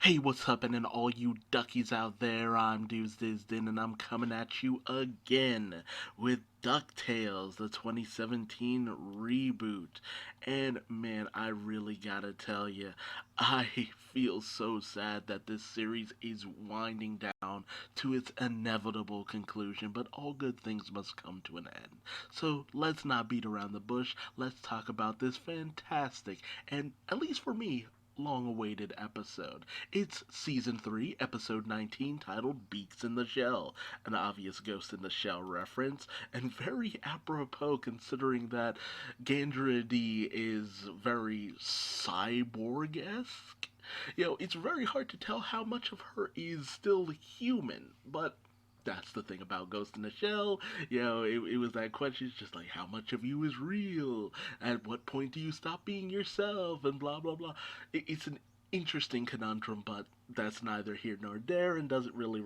Hey, what's up, and all you duckies out there? I'm Duuz-Diz-Din, and I'm coming at you again with DuckTales, the 2017 reboot. And man, I really gotta tell you, I feel so sad that this series is winding down to its inevitable conclusion, but all good things must come to an end. So let's not beat around the bush. Let's talk about this fantastic, and at least for me, long awaited episode. It's season 3, episode 19, titled Beaks in the Shell, an obvious Ghost in the Shell reference, and very apropos considering that Gandra D is very cyborg esque. It's very hard to tell how much of her is still human, but that's the thing about Ghost in the Shell. It was that question. It's just like, how much of you is real? At what point do you stop being yourself? And blah, blah, blah. It's an interesting conundrum, but that's neither here nor there and doesn't really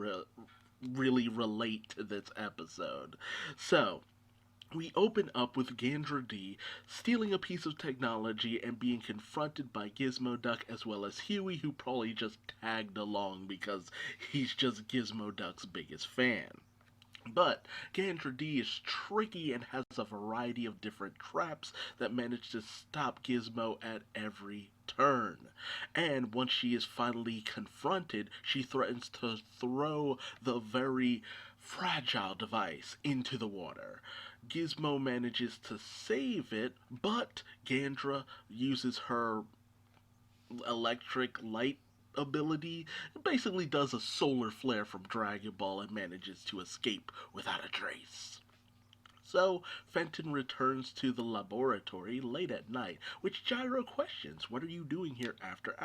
relate to this episode. So, we open up with Gandra D stealing a piece of technology and being confronted by Gizmo Duck as well as Huey, who probably just tagged along because he's just Gizmo Duck's biggest fan. But Gandra D is tricky and has a variety of different traps that manage to stop Gizmo at every turn. And once she is finally confronted, she threatens to throw the very fragile device into the water. Gizmo manages to save it, but Gandra uses her electric light ability, basically does a solar flare from Dragon Ball and manages to escape without a trace. So, Fenton returns to the laboratory late at night, which Gyro questions, "What are you doing here after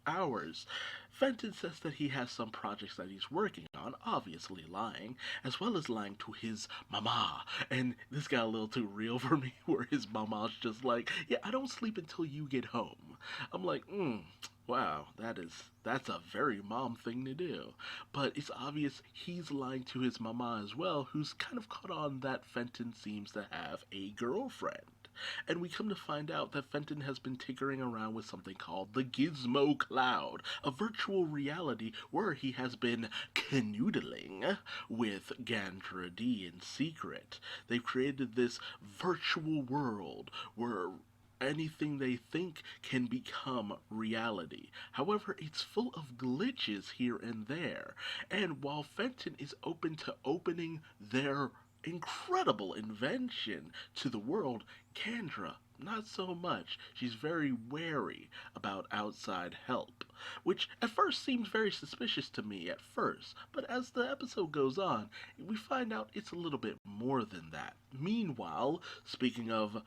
hours?" Fenton says that he has some projects that he's working on, obviously lying, as well as lying to his mama. And this got a little too real for me, where his mama's just like, "Yeah, I don't sleep until you get home." I'm like, wow, that's a very mom thing to do. But it's obvious he's lying to his mama as well, who's kind of caught on that Fenton seems to have a girlfriend. And we come to find out that Fenton has been tinkering around with something called the Gizmo Cloud, a virtual reality where he has been canoodling with Gandra D in secret. They've created this virtual world where anything they think can become reality. However, it's full of glitches here and there. And while Fenton is open to opening their incredible invention to the world, Kendra, not so much. She's very wary about outside help, which at first seems very suspicious to me at first, but as the episode goes on, we find out it's a little bit more than that. Meanwhile, speaking of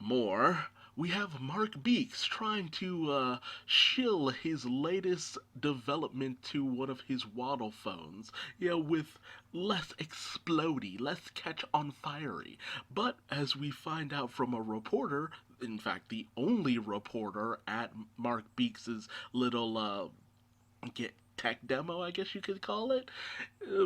more, we have Mark Beaks trying to shill his latest development to one of his waddle phones, with less explody, less catch on fiery. But as we find out from a reporter, in fact, the only reporter at Mark Beaks's little get tech demo, I guess you could call it.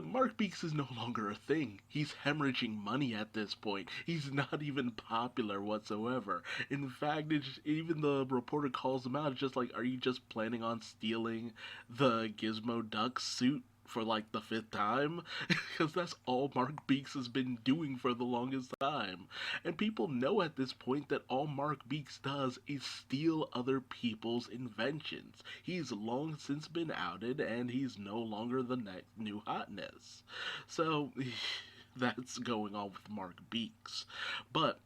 Mark Beaks is no longer a thing. He's hemorrhaging money at this point. He's not even popular whatsoever. In fact, even the reporter calls him out. It's just like, are you just planning on stealing the Gizmo Duck suit for like the fifth time? Because that's all Mark Beaks has been doing for the longest time. And people know at this point that all Mark Beaks does is steal other people's inventions. He's long since been outed and he's no longer the next new hotness. So that's going on with Mark Beaks. But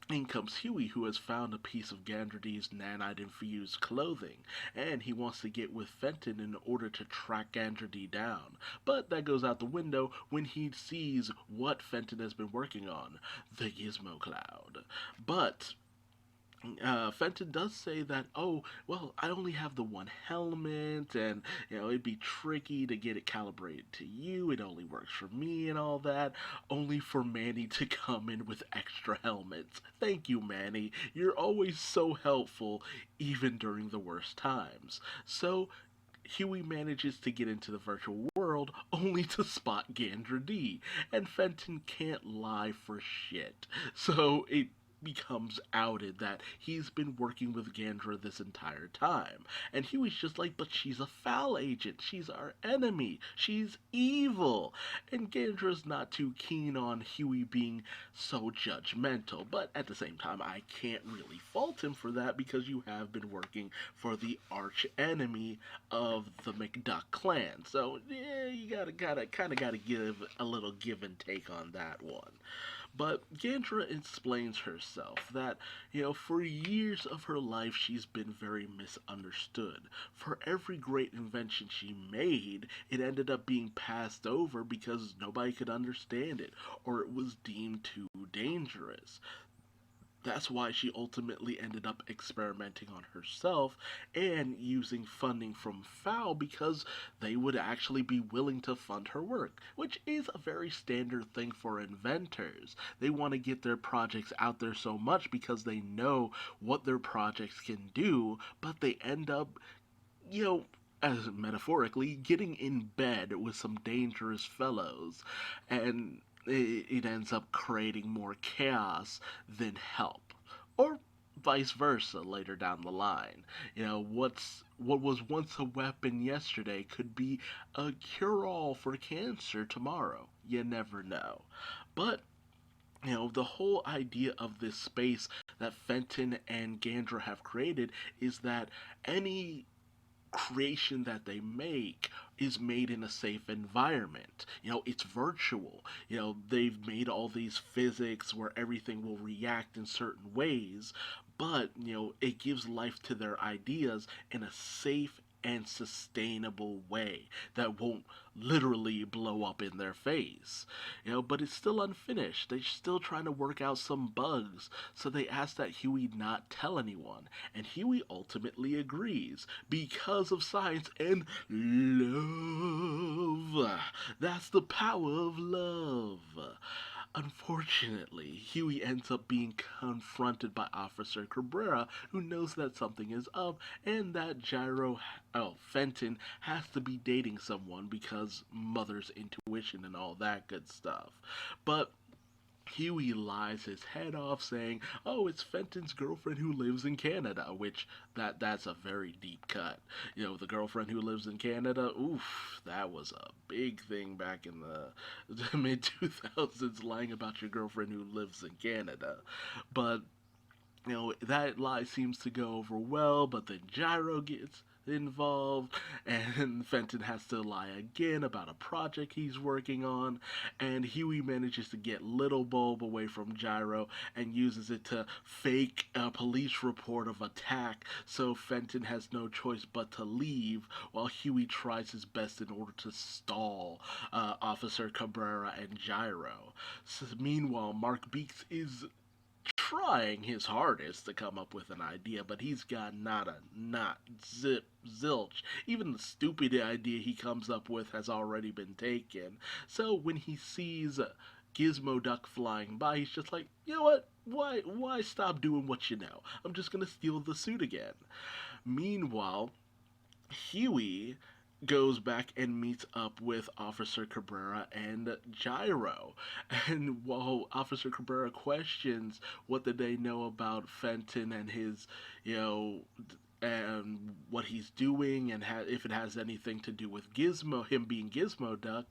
in comes Huey, who has found a piece of Gandridy's nanite-infused clothing, and he wants to get with Fenton in order to track Gandridy down. But that goes out the window when he sees what Fenton has been working on, the Gizmo Cloud. But Fenton does say that, oh, well, I only have the one helmet, and, it'd be tricky to get it calibrated to you. It only works for me and all that. Only for Manny to come in with extra helmets. Thank you, Manny. You're always so helpful, even during the worst times. So, Huey manages to get into the virtual world only to spot Gandra D, and Fenton can't lie for shit. So it becomes outed that he's been working with Gandra this entire time. And Huey's just like, but she's a foul agent. She's our enemy. She's evil. And Gandra's not too keen on Huey being so judgmental. But at the same time, I can't really fault him for that because you have been working for the arch enemy of the McDuck clan. So yeah, you gotta give a little give and take on that one. But Gandra explains herself that, for years of her life she's been very misunderstood. For every great invention she made, it ended up being passed over because nobody could understand it, or it was deemed too dangerous. That's why she ultimately ended up experimenting on herself and using funding from FOW because they would actually be willing to fund her work, which is a very standard thing for inventors. They want to get their projects out there so much because they know what their projects can do, but they end up, you know, as metaphorically, getting in bed with some dangerous fellows, and it ends up creating more chaos than help. Or vice versa later down the line. What was once a weapon yesterday could be a cure-all for cancer tomorrow. You never know. But the whole idea of this space that Fenton and Gandra have created is that any creation that they make is made in a safe environment. It's virtual. They've made all these physics where everything will react in certain ways, but, it gives life to their ideas in a safe and sustainable way that won't literally blow up in their face. But it's still unfinished. They're still trying to work out some bugs, so they ask that Huey not tell anyone, and Huey ultimately agrees because of science and love. That's the power of love. Unfortunately, Huey ends up being confronted by Officer Cabrera, who knows that something is up and that Fenton has to be dating someone because mother's intuition and all that good stuff. But Huey lies his head off saying, "Oh, it's Fenton's girlfriend who lives in Canada," which that's a very deep cut. The girlfriend who lives in Canada, oof, that was a big thing back in the mid 2000s, lying about your girlfriend who lives in Canada. But that lie seems to go over well, but then Gyro gets involved, and Fenton has to lie again about a project he's working on, and Huey manages to get Little Bulb away from Gyro and uses it to fake a police report of attack, so Fenton has no choice but to leave, while Huey tries his best in order to stall Officer Cabrera and Gyro. So, meanwhile, Mark Beaks is trying his hardest to come up with an idea, but he's got not zip, zilch. Even the stupid idea he comes up with has already been taken. So when he sees Gizmo Duck flying by, he's just like, you know what? Why stop doing what you know? I'm just gonna steal the suit again. Meanwhile, Huey goes back and meets up with Officer Cabrera and Gyro. And while Officer Cabrera questions what did they know about Fenton and his, and what he's doing and if it has anything to do with him being Gizmo Duck,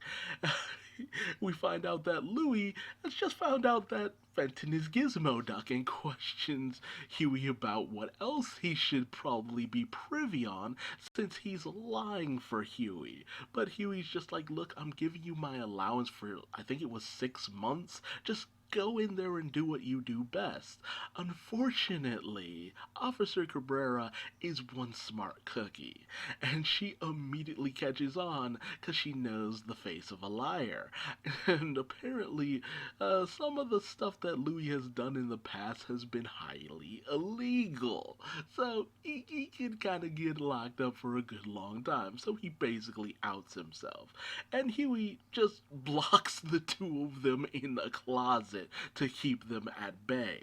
we find out that Louie has just found out that Fenton is Gizmo Duck and questions Huey about what else he should probably be privy on since he's lying for Huey. But Huey's just like, look, I'm giving you my allowance for, I think it was 6 months. Just go in there and do what you do best. Unfortunately, Officer Cabrera is one smart cookie, and she immediately catches on because she knows the face of a liar. And apparently, some of the stuff that Louis has done in the past has been highly illegal. So he can kind of get locked up for a good long time. So he basically outs himself. And Huey just blocks the two of them in a closet to keep them at bay.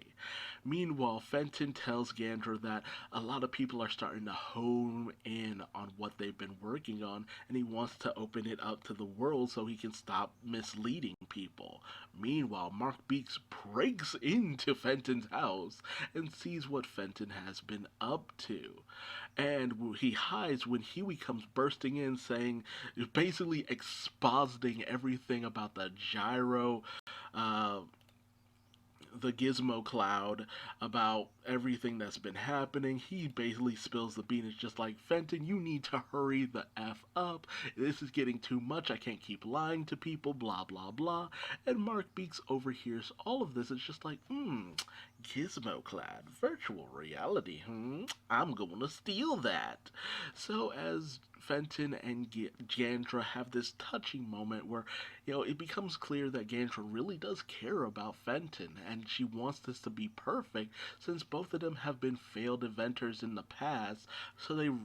Meanwhile, Fenton tells Gandra that a lot of people are starting to hone in on what they've been working on, and he wants to open it up to the world so he can stop misleading people. Meanwhile, Mark Beaks breaks into Fenton's house and sees what Fenton has been up to. And he hides when Huey comes bursting in saying, basically expositing everything about the gyro, uh, the Gizmo Cloud, about everything that's been happening. He basically spills the beans. It's just like, Fenton, you need to hurry the F up. This is getting too much. I can't keep lying to people, blah, blah, blah. And Mark Beaks overhears all of this. It's just like, Gizmo Cloud, virtual reality, I'm going to steal that. So as Fenton and Gandra have this touching moment where, it becomes clear that Gandra really does care about Fenton, and she wants this to be perfect since both of them have been failed inventors in the past. So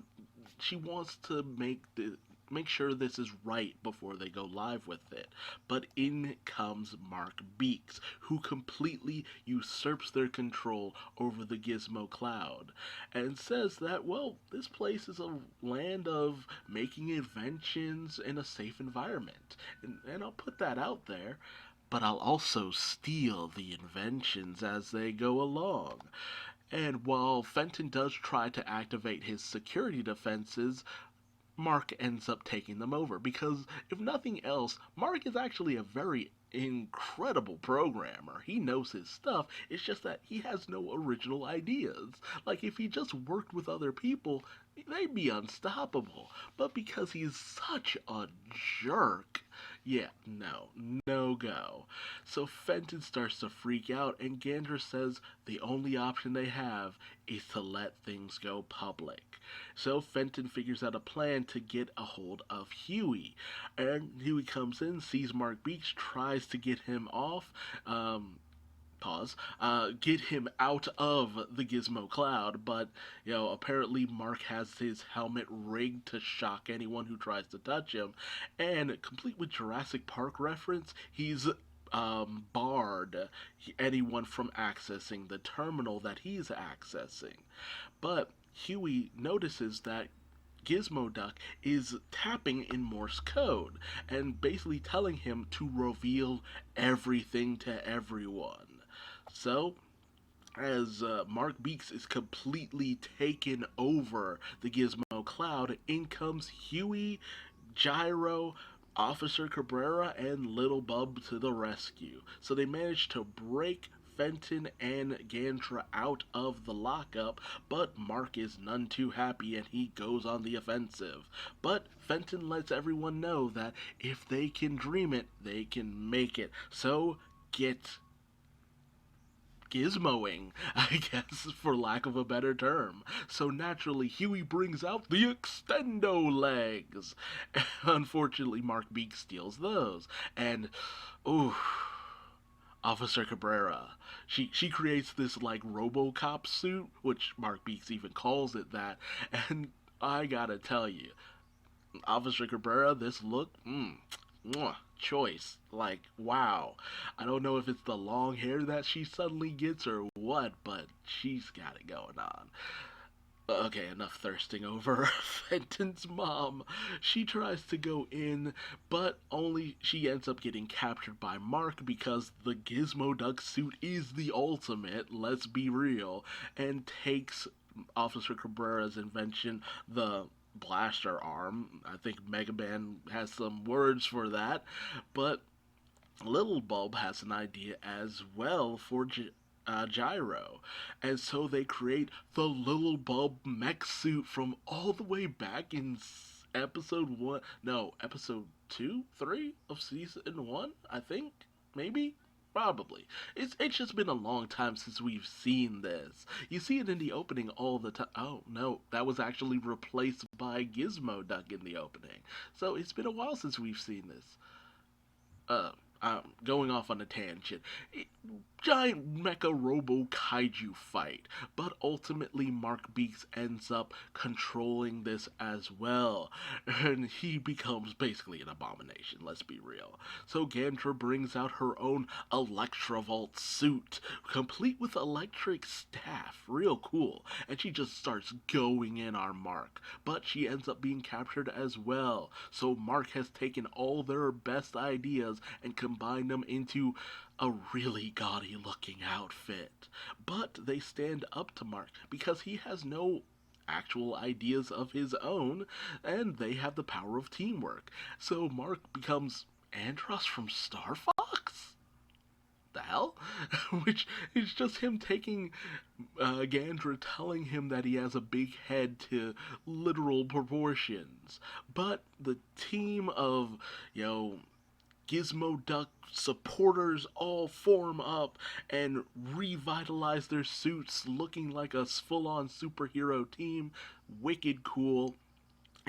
she wants to make sure this is right before they go live with it. But in comes Mark Beaks, who completely usurps their control over the Gizmo Cloud and says that, well, this place is a land of making inventions in a safe environment. And I'll put that out there, but I'll also steal the inventions as they go along. And while Fenton does try to activate his security defenses, Mark ends up taking them over because, if nothing else, Mark is actually a very incredible programmer. He knows his stuff. It's just that he has no original ideas. Like, if he just worked with other people, they'd be unstoppable. But because he's such a jerk, yeah, no go. So Fenton starts to freak out, and Gander says the only option they have is to let things go public. So Fenton figures out a plan to get a hold of Huey. And Huey comes in, sees Mark Beach, tries to get him off. Get him out of the Gizmo Cloud, but, apparently Mark has his helmet rigged to shock anyone who tries to touch him, and complete with Jurassic Park reference, he's barred anyone from accessing the terminal that he's accessing. But Huey notices that Gizmo Duck is tapping in Morse code and basically telling him to reveal everything to everyone. So, as Mark Beaks is completely taken over the Gizmo Cloud, in comes Huey, Gyro, Officer Cabrera, and Little Bub to the rescue. So they manage to break Fenton and Gandra out of the lockup, but Mark is none too happy and he goes on the offensive. But Fenton lets everyone know that if they can dream it, they can make it. So get gizmoing, I guess, for lack of a better term. So naturally, Huey brings out the extendo legs. Unfortunately, Mark Beak steals those. And, ooh, Officer Cabrera. She creates this like RoboCop suit, which Mark Beaks even calls it that. And I gotta tell you, Officer Cabrera, this look, choice. Like, wow. I don't know if it's the long hair that she suddenly gets or what, but she's got it going on. Okay, enough thirsting over Fenton's mom. She tries to go in, but only she ends up getting captured by Mark because the Gizmo Duck suit is the ultimate, let's be real, and takes Officer Cabrera's invention, the blaster arm. I think Mega Man has some words for that, but Little Bulb has an idea as well for Gyro. And so they create the Little Bulb mech suit from all the way back in episode 1. No, episode 2, 3 of season 1, I think. Maybe? Probably. It's just been a long time since we've seen this. You see it in the opening all the time. Oh, no, that was actually replaced by Gizmo Duck in the opening. So it's been a while since we've seen this. Going off on a tangent. Giant mecha robo kaiju fight, but ultimately Mark Beaks ends up controlling this as well, and he becomes basically an abomination, let's be real. So Gandra brings out her own Electrovolt suit, complete with electric staff, real cool, and she just starts going in on Mark, but she ends up being captured as well. So Mark has taken all their best ideas and combine them into a really gaudy looking outfit. But they stand up to Mark because he has no actual ideas of his own, and they have the power of teamwork. So Mark becomes Andros from Star Fox? The hell? Which is just him taking Gandra telling him that he has a big head to literal proportions. But the team of, you know, Gizmo Duck supporters all form up and revitalize their suits, looking like a full on superhero team. Wicked cool.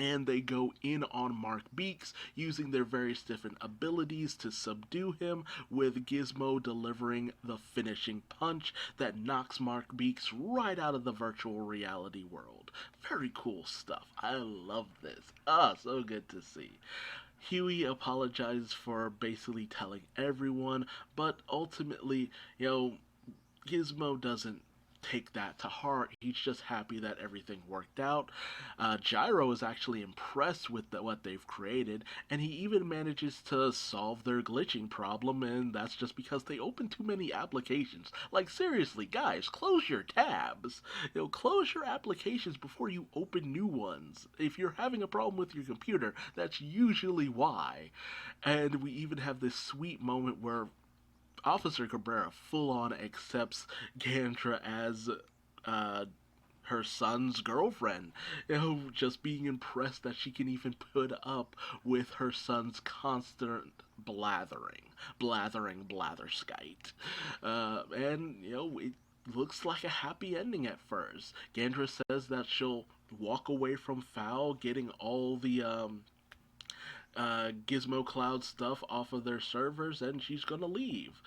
And they go in on Mark Beaks using their various different abilities to subdue him, with Gizmo delivering the finishing punch that knocks Mark Beaks right out of the virtual reality world. Very cool stuff. I love this. So good to see. Huey apologizes for basically telling everyone, but ultimately, Gizmo doesn't take that to heart. He's just happy that everything worked out. Gyro is actually impressed with what they've created, and he even manages to solve their glitching problem, and that's just because they open too many applications. Like, seriously, guys, close your tabs. Close your applications before you open new ones. If you're having a problem with your computer, that's usually why. And we even have this sweet moment where Officer Cabrera full on accepts Gandra as her son's girlfriend. Just being impressed that she can even put up with her son's constant blatherskite. And it looks like a happy ending at first. Gandra says that she'll walk away from Fowl, getting all the Gizmo Cloud stuff off of their servers, and she's gonna leave.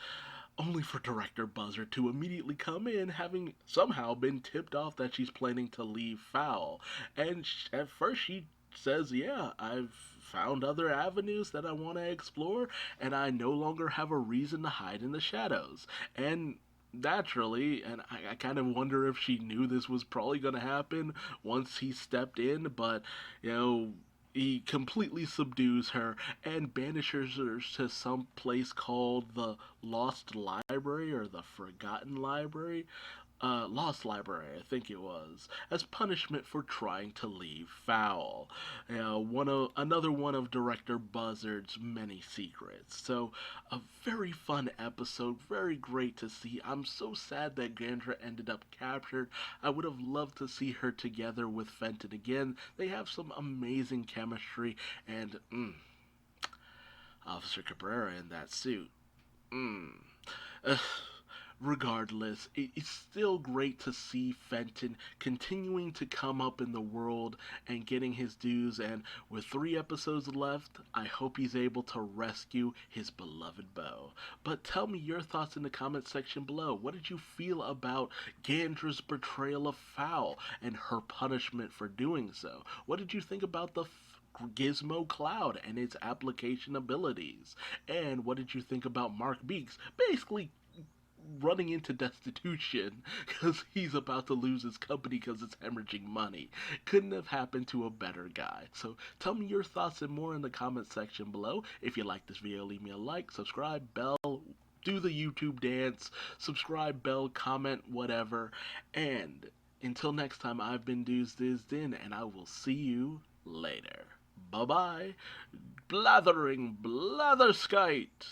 Only for Director Buzzer to immediately come in, having somehow been tipped off that she's planning to leave Fowl. And at first she says, yeah, I've found other avenues that I want to explore, and I no longer have a reason to hide in the shadows. And naturally, and I kind of wonder if she knew this was probably going to happen once he stepped in, but, he completely subdues her and banishes her to some place called the Lost Library or the Forgotten Library. Lost Library, I think it was, as punishment for trying to leave Fowl. Another one of Director Buzzard's many secrets. So, a very fun episode, very great to see. I'm so sad that Gandra ended up captured. I would have loved to see her together with Fenton again. They have some amazing chemistry, and Officer Cabrera in that suit. Uh, Regardless, it's still great to see Fenton continuing to come up in the world and getting his dues, and with 3 episodes left, I hope he's able to rescue his beloved beau. But tell me your thoughts in the comment section below. What did you feel about Gandra's portrayal of Fowl and her punishment for doing so? What did you think about the Gizmo Cloud and its application abilities? And what did you think about Mark Beaks basically running into destitution because he's about to lose his company because it's hemorrhaging money? Couldn't have happened to a better guy. So tell me your thoughts and more in the comment section below. If you like this video, leave me a like, subscribe, bell, do the YouTube dance, subscribe, bell, comment, whatever. And until next time, I've been Duuz-Diz-Din, and I will see you later. Bye-bye. Blathering Blatherskite.